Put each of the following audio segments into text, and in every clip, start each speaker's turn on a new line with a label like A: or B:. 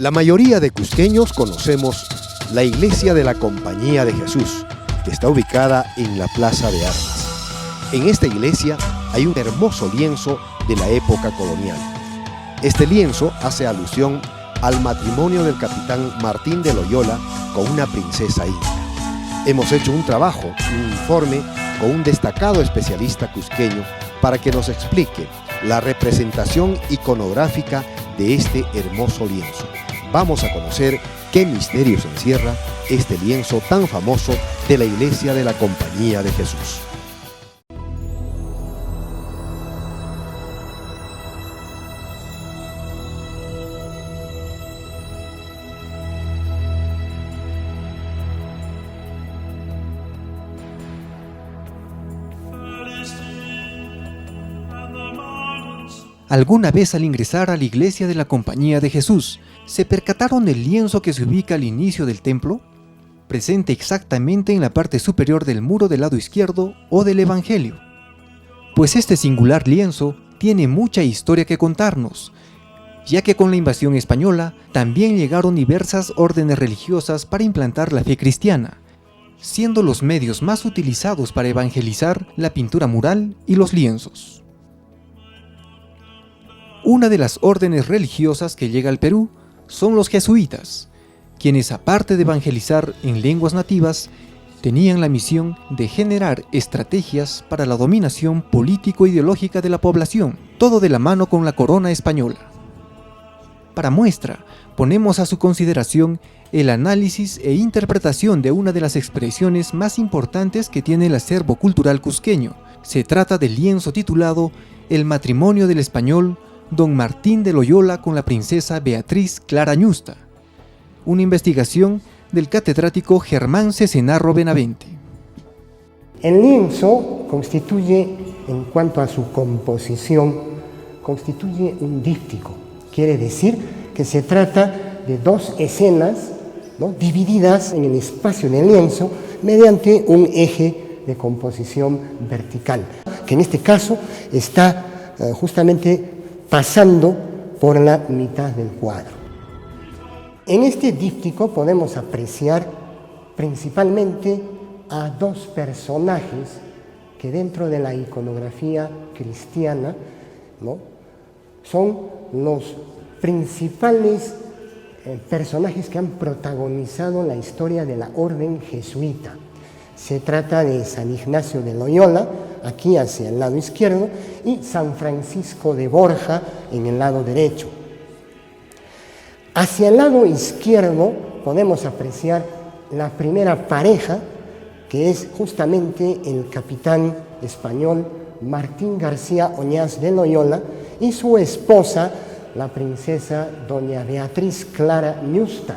A: La mayoría de cusqueños conocemos la Iglesia de la Compañía de Jesús, que está ubicada en la Plaza de Armas. En esta iglesia hay un hermoso lienzo de la época colonial. Este lienzo hace alusión al matrimonio del capitán Martín de Loyola con una princesa inca. Hemos hecho un trabajo, un informe con un destacado especialista cusqueño para que nos explique la representación iconográfica de este hermoso lienzo. Vamos a conocer qué misterios encierra este lienzo tan famoso de la Iglesia de la Compañía de Jesús.
B: Alguna vez al ingresar a la Iglesia de la Compañía de Jesús, ¿se percataron del lienzo que se ubica al inicio del templo? Presente exactamente en la parte superior del muro del lado izquierdo o del Evangelio. Pues este singular lienzo tiene mucha historia que contarnos, ya que con la invasión española también llegaron diversas órdenes religiosas para implantar la fe cristiana, siendo los medios más utilizados para evangelizar la pintura mural y los lienzos. Una de las órdenes religiosas que llega al Perú son los jesuitas, quienes aparte de evangelizar en lenguas nativas, tenían la misión de generar estrategias para la dominación político-ideológica de la población, todo de la mano con la corona española. Para muestra, ponemos a su consideración el análisis e interpretación de una de las expresiones más importantes que tiene el acervo cultural cusqueño. Se trata del lienzo titulado El matrimonio del español Don Martín de Loyola con la princesa Beatriz Clara Ñusta, una investigación del catedrático Germán Cesenarro Benavente.
C: El lienzo constituye, en cuanto a su composición, constituye un díptico. Quiere decir que se trata de dos escenas, ¿no?, divididas en el espacio del lienzo mediante un eje de composición vertical, que en este caso está justamente pasando por la mitad del cuadro. En este díptico podemos apreciar principalmente a dos personajes que dentro de la iconografía cristiana, ¿no?, son los principales personajes que han protagonizado la historia de la orden jesuita. Se trata de San Ignacio de Loyola, aquí hacia el lado izquierdo, y San Francisco de Borja en el lado derecho. Hacia el lado izquierdo podemos apreciar la primera pareja, que es justamente el capitán español Martín García Oñaz de Loyola y su esposa, la princesa doña Beatriz Clara Ñusta.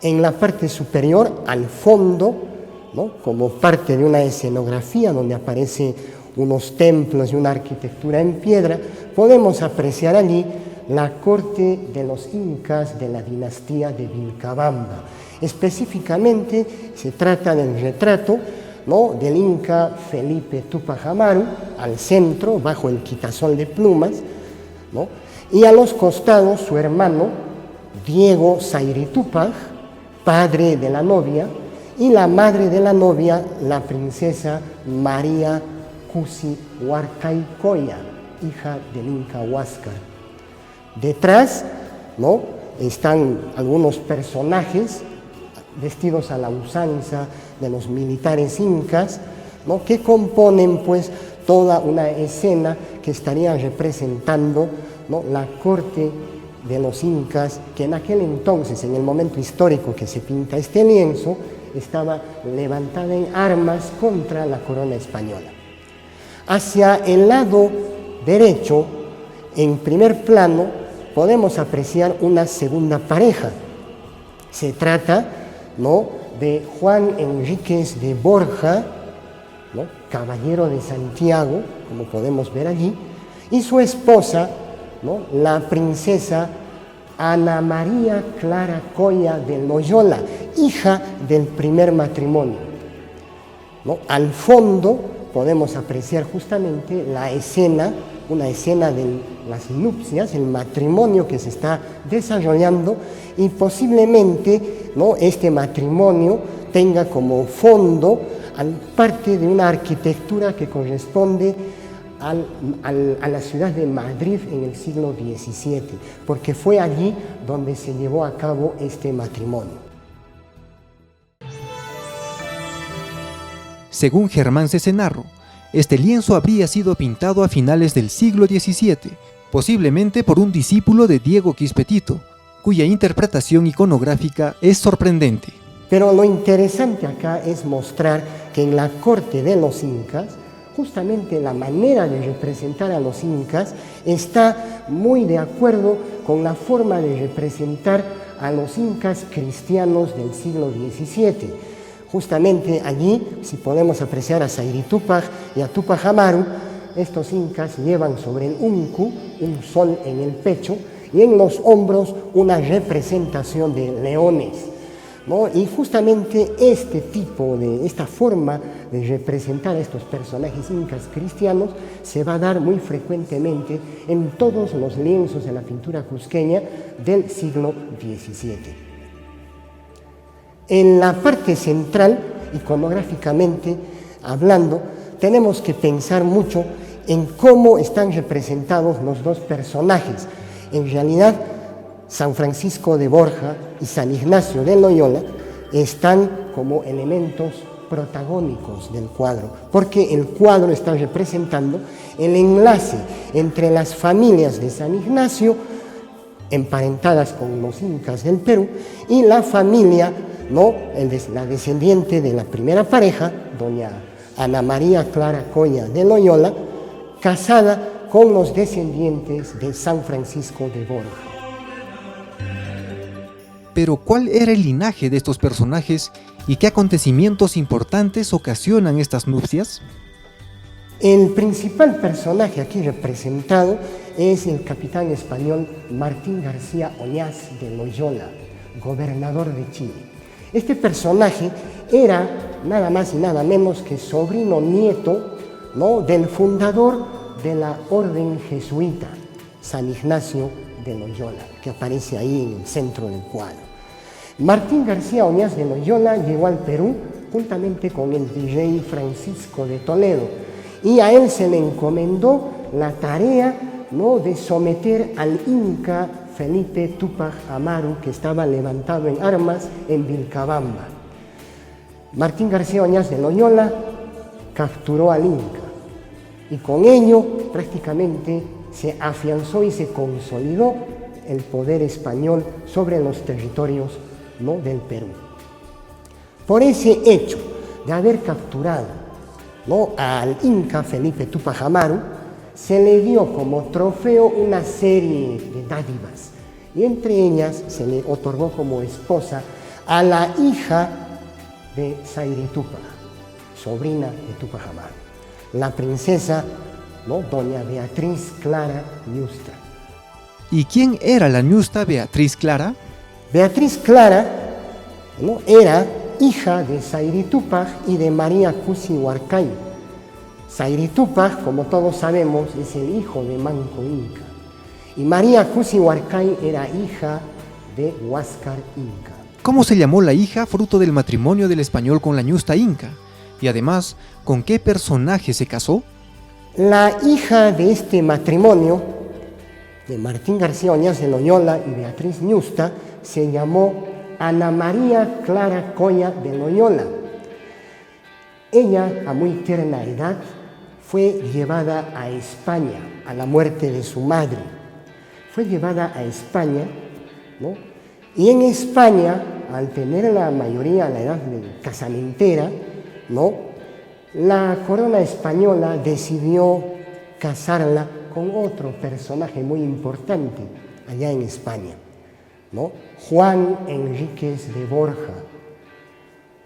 C: En la parte superior, al fondo, ¿no?, como parte de una escenografía donde aparecen unos templos y una arquitectura en piedra, podemos apreciar allí la corte de los incas de la dinastía de Vilcabamba. Específicamente se trata del retrato, ¿no?, del inca Felipe Túpac Amaru, al centro, bajo el quitasol de plumas, ¿no?, y a los costados su hermano Diego Sayri Túpac, padre de la novia, y la madre de la novia, la princesa María Cusi Huarcaicoya, hija del inca Huáscar. Detrás, ¿no?, están algunos personajes vestidos a la usanza de los militares incas, ¿no?, que componen pues toda una escena que estaría representando, ¿no?, la corte de los incas, que en aquel entonces, en el momento histórico que se pinta este lienzo, estaba levantada en armas contra la corona española. Hacia el lado derecho, en primer plano, podemos apreciar una segunda pareja. Se trata, ¿no?, de Juan Enríquez de Borja, ¿no?, caballero de Santiago, como podemos ver allí, y su esposa, ¿no?, la princesa Ana María Clara Coya de Loyola, hija del primer matrimonio, ¿no? Al fondo podemos apreciar justamente la escena, una escena de las nupcias, el matrimonio que se está desarrollando, y posiblemente, ¿no?, este matrimonio tenga como fondo parte de una arquitectura que corresponde a la ciudad de Madrid en el siglo XVII, porque fue allí donde se llevó a cabo este matrimonio.
B: Según Germán Cesenarro, este lienzo habría sido pintado a finales del siglo XVII, posiblemente por un discípulo de Diego Quispetito, cuya interpretación iconográfica es sorprendente.
C: Pero lo interesante acá es mostrar que en la corte de los incas, justamente la manera de representar a los incas está muy de acuerdo con la forma de representar a los incas cristianos del siglo XVII. Justamente allí, si podemos apreciar a Sayri Túpac y a Túpac Amaru, estos incas llevan sobre el unku un sol en el pecho y en los hombros una representación de leones, ¿no? Y justamente esta forma de representar a estos personajes incas cristianos se va a dar muy frecuentemente en todos los lienzos de la pintura cusqueña del siglo XVII. En la parte central, iconográficamente hablando, tenemos que pensar mucho en cómo están representados los dos personajes. En realidad, San Francisco de Borja y San Ignacio de Loyola están como elementos protagónicos del cuadro, porque el cuadro está representando el enlace entre las familias de San Ignacio, emparentadas con los incas del Perú, y la familia, ¿no?, la descendiente de la primera pareja, doña Ana María Clara Coya de Loyola, casada con los descendientes de San Francisco de Borja.
B: Pero ¿cuál era el linaje de estos personajes y qué acontecimientos importantes ocasionan estas nupcias?
C: El principal personaje aquí representado es el capitán español Martín García Oñaz de Loyola, gobernador de Chile. Este personaje era nada más y nada menos que sobrino nieto, ¿no?, del fundador de la orden jesuita, San Ignacio de Loyola, que aparece ahí en el centro del cuadro. Martín García Oñaz de Loyola llegó al Perú juntamente con el virrey Francisco de Toledo, y a él se le encomendó la tarea, ¿no?, de someter al inca Felipe Túpac Amaru, que estaba levantado en armas en Vilcabamba. Martín García Oñaz de Loyola capturó al inca y con ello prácticamente se afianzó y se consolidó el poder español sobre los territorios, ¿no?, del Perú. Por ese hecho de haber capturado, ¿no?, al inca Felipe Túpac Amaru, se le dio como trofeo una serie de dádivas, y entre ellas se le otorgó como esposa a la hija de Sayri Túpac, sobrina de Túpac Amaru, la princesa, ¿no?, doña Beatriz Clara Ñusta.
B: ¿Y quién era la ñusta Beatriz Clara?
C: Beatriz Clara, ¿no?, era hija de Sayri Túpac y de María Cusi Huarcay. Sayri Túpac, como todos sabemos, es el hijo de Manco Inca, y María Cusi Huarcay era hija de Huáscar Inca.
B: ¿Cómo se llamó la hija fruto del matrimonio del español con la ñusta inca? Y además, ¿con qué personaje se casó?
C: La hija de este matrimonio, de Martín García Oñaz de Loyola y Beatriz Ñusta, se llamó Ana María Clara Coya de Loyola. Ella, a muy tierna edad, fue llevada a España a la muerte de su madre. Fue llevada a España, ¿no?, y en España, al tener la mayoría, la edad de casamentera, ¿no?, la corona española decidió casarla con otro personaje muy importante allá en España, ¿no?, Juan Enríquez de Borja,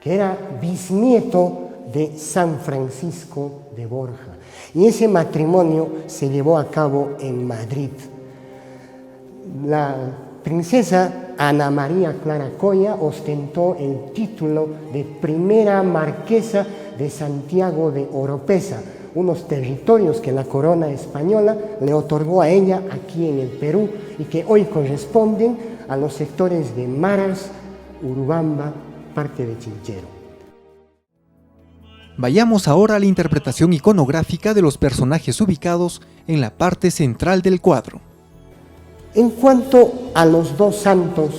C: que era bisnieto de San Francisco de Borja. Y ese matrimonio se llevó a cabo en Madrid. La princesa Ana María Clara Coya ostentó el título de primera marquesa de Santiago de Oropesa, unos territorios que la corona española le otorgó a ella aquí en el Perú y que hoy corresponden a los sectores de Maras, Urubamba, parte de Chinchero.
B: Vayamos ahora a la interpretación iconográfica de los personajes ubicados en la parte central del cuadro.
C: En cuanto a los dos santos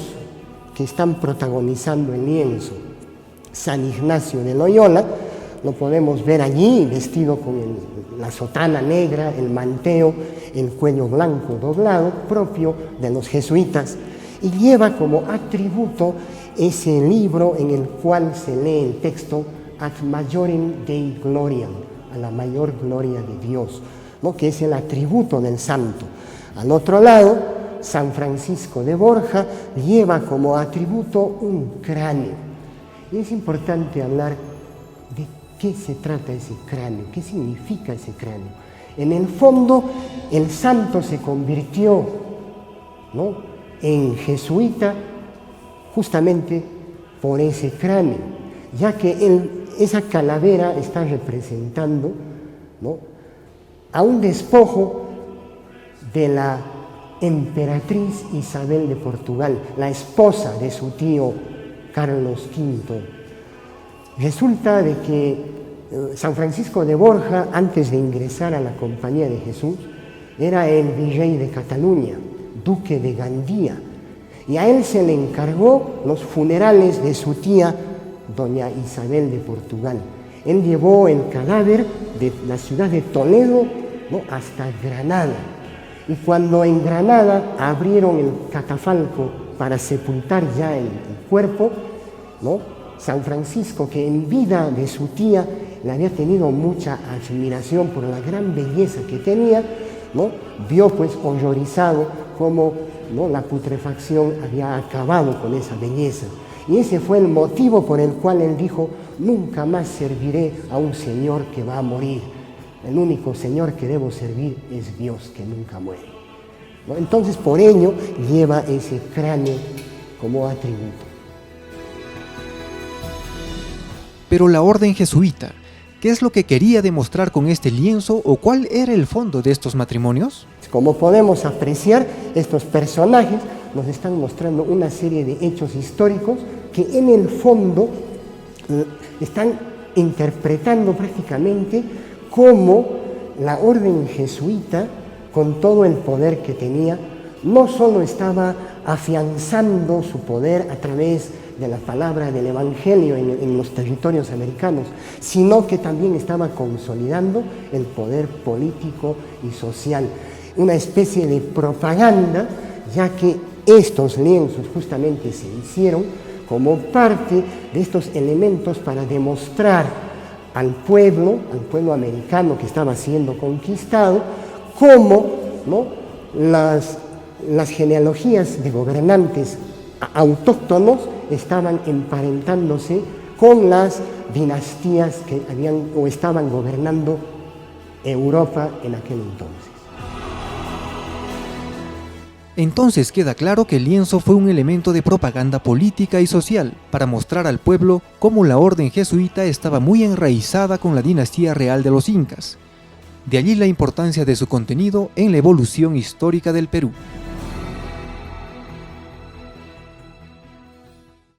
C: que están protagonizando el lienzo, San Ignacio de Loyola, lo podemos ver allí vestido con la sotana negra, el manteo, el cuello blanco doblado, propio de los jesuitas, y lleva como atributo ese libro en el cual se lee el texto Ad Majorem Dei Gloriam, a la mayor gloria de Dios, ¿no?, que es el atributo del santo. Al otro lado, San Francisco de Borja lleva como atributo un cráneo. Y es importante hablar de qué se trata ese cráneo, qué significa ese cráneo. En el fondo, el santo se convirtió, ¿no?, en jesuita justamente por ese cráneo, ya que esa calavera está representando, ¿no?, a un despojo de la emperatriz Isabel de Portugal, la esposa de su tío Carlos V. Resulta de que San Francisco de Borja, antes de ingresar a la Compañía de Jesús, era el virrey de Cataluña, duque de Gandía, y a él se le encargó los funerales de su tía, doña Isabel de Portugal. Él llevó el cadáver de la ciudad de Toledo, ¿no?, hasta Granada. Y cuando en Granada abrieron el catafalco para sepultar ya el cuerpo, ¿no?, San Francisco, que en vida de su tía le había tenido mucha admiración por la gran belleza que tenía, ¿no?, vio pues horrorizado cómo, ¿no?, la putrefacción había acabado con esa belleza. Y ese fue el motivo por el cual él dijo: nunca más serviré a un señor que va a morir. El único Señor que debo servir es Dios, que nunca muere, ¿no? Entonces, por ello, lleva ese cráneo como atributo.
B: Pero la orden jesuita, ¿qué es lo que quería demostrar con este lienzo o cuál era el fondo de estos matrimonios?
C: Como podemos apreciar, estos personajes nos están mostrando una serie de hechos históricos que en el fondo están interpretando prácticamente cómo la orden jesuita, con todo el poder que tenía, no solo estaba afianzando su poder a través de la palabra del Evangelio en los territorios americanos, sino que también estaba consolidando el poder político y social. Una especie de propaganda, ya que estos lienzos justamente se hicieron como parte de estos elementos para demostrar al pueblo americano que estaba siendo conquistado, cómo, ¿no?, las genealogías de gobernantes autóctonos estaban emparentándose con las dinastías que habían o estaban gobernando Europa en aquel entonces.
B: Entonces queda claro que el lienzo fue un elemento de propaganda política y social para mostrar al pueblo cómo la orden jesuita estaba muy enraizada con la dinastía real de los incas. De allí la importancia de su contenido en la evolución histórica del Perú.